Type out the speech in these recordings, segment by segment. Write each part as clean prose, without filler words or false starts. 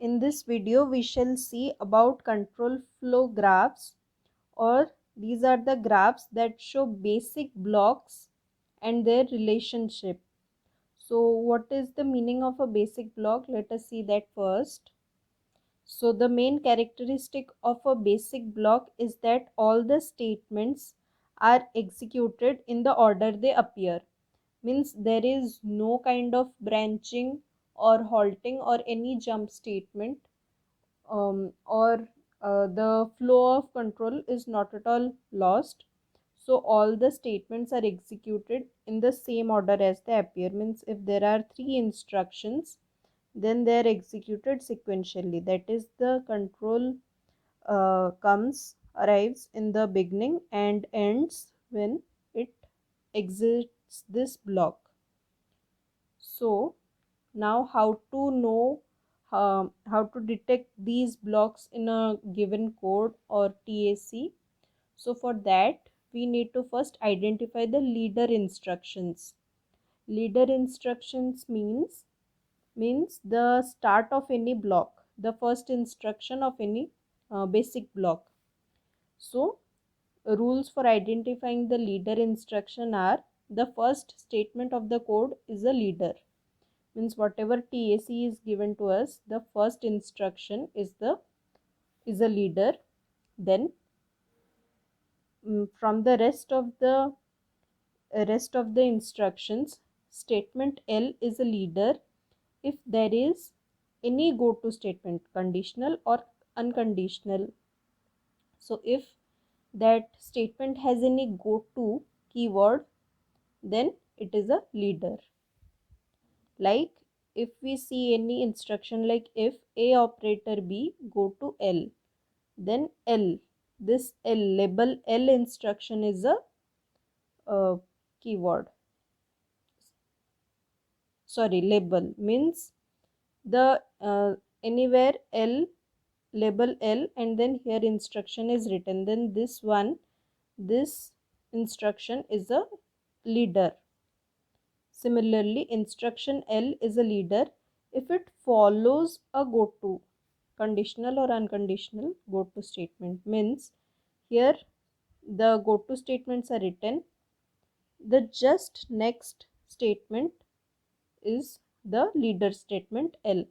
In this video, we shall see about control flow graphs, or these are the graphs that show basic blocks and their relationship. So what is the meaning of a basic block? Let us see that first. So the main characteristic of a basic block is that all the statements are executed in the order they appear. Means there is no kind of branching or halting or any jump statement, or the flow of control is not at all lost. So all the statements are executed in the same order as they appear. Means if there are three instructions, then they are executed sequentially. That is, the control arrives in the beginning and ends when it exits this block. So now how to know how to detect these blocks in a given code or TAC. So for that we need to first identify the leader instructions. Leader instructions means the start of any block, the first instruction of any basic block. So rules for identifying the leader instruction are: the first statement of the code is a leader. Means whatever TAC is given to us, the first instruction is a leader. Then from the rest of the instructions, statement L is a leader if there is any go to statement, conditional or unconditional. So if that statement has any go to keyword, then it is a leader. Like if we see any instruction like if A operator B go to L, then L, this L, label L instruction is a keyword. Sorry, label means the anywhere L, label L, and then here instruction is written, then this instruction is a leader. Similarly, instruction L is a leader if it follows a go to, conditional or unconditional go to statement. Means here the go to statements are written, the just next statement is the leader statement L.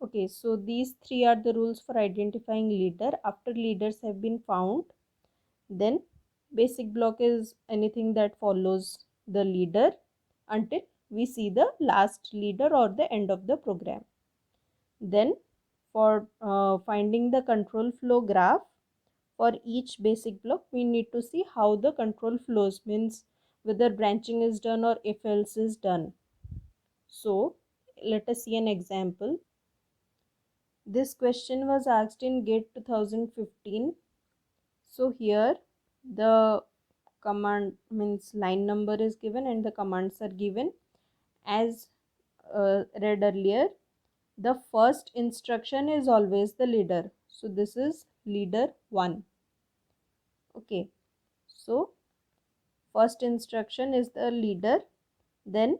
Okay, so these three are the rules for identifying leader. After leaders have been found, then basic block is anything that follows the leader until we see the last leader or the end of the program. Then for finding the control flow graph for each basic block, we need to see how the control flows, means whether branching is done or if else is done. So let us see an example. This question was asked in GATE 2015. So here the command means line number is given and the commands are given as read earlier. The first instruction is always the leader, so this is leader 1. Okay, so first instruction is the leader, then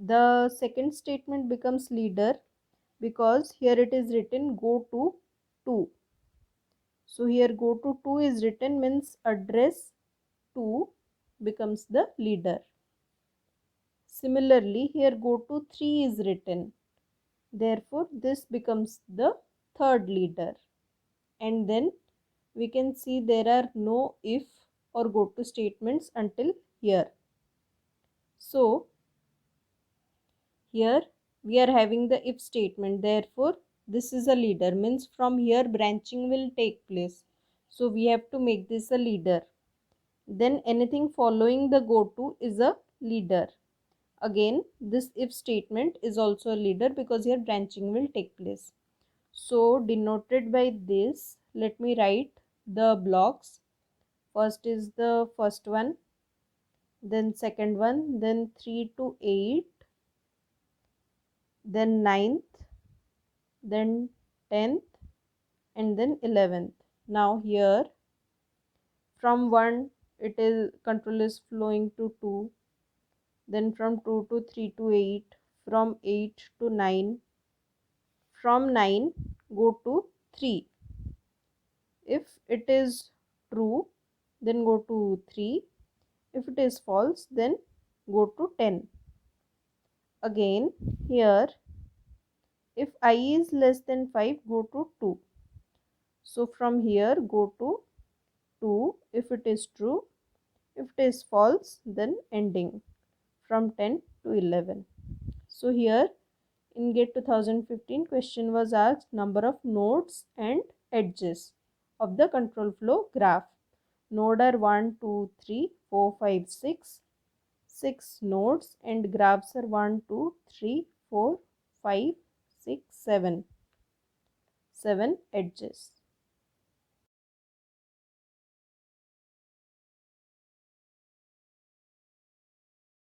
the second statement becomes leader because here it is written go to 2. So here go to 2 is written, means address 2 becomes the leader. Similarly, here go to 3 is written, therefore this becomes the third leader. And then we can see there are no if or go to statements until here. So here we are having the if statement, therefore this is a leader, means from here branching will take place, so we have to make this a leader. Then anything following the go to is a leader. Again this if statement is also a leader because here branching will take place. So denoted by this, let me write the blocks. First is the first one, then second one, then 3 to 8, then 9th, then 10th, and then 11th. Now here from 1 it is control is flowing to 2, then from 2 to 3 to 8, from 8 to 9, from 9 go to 3. If it is true, then go to 3. If it is false, then go to 10. Again, here, if I is less than 5, go to 2. So from here, go to 2 if it is true. If it is false, then ending from 10 to 11. So here in GATE 2015, question was asked number of nodes and edges of the control flow graph. Node are 1, 2, 3, 4, 5, 6. 6 nodes and graphs are 1, 2, 3, 4, 5, 6, 7. 7 edges.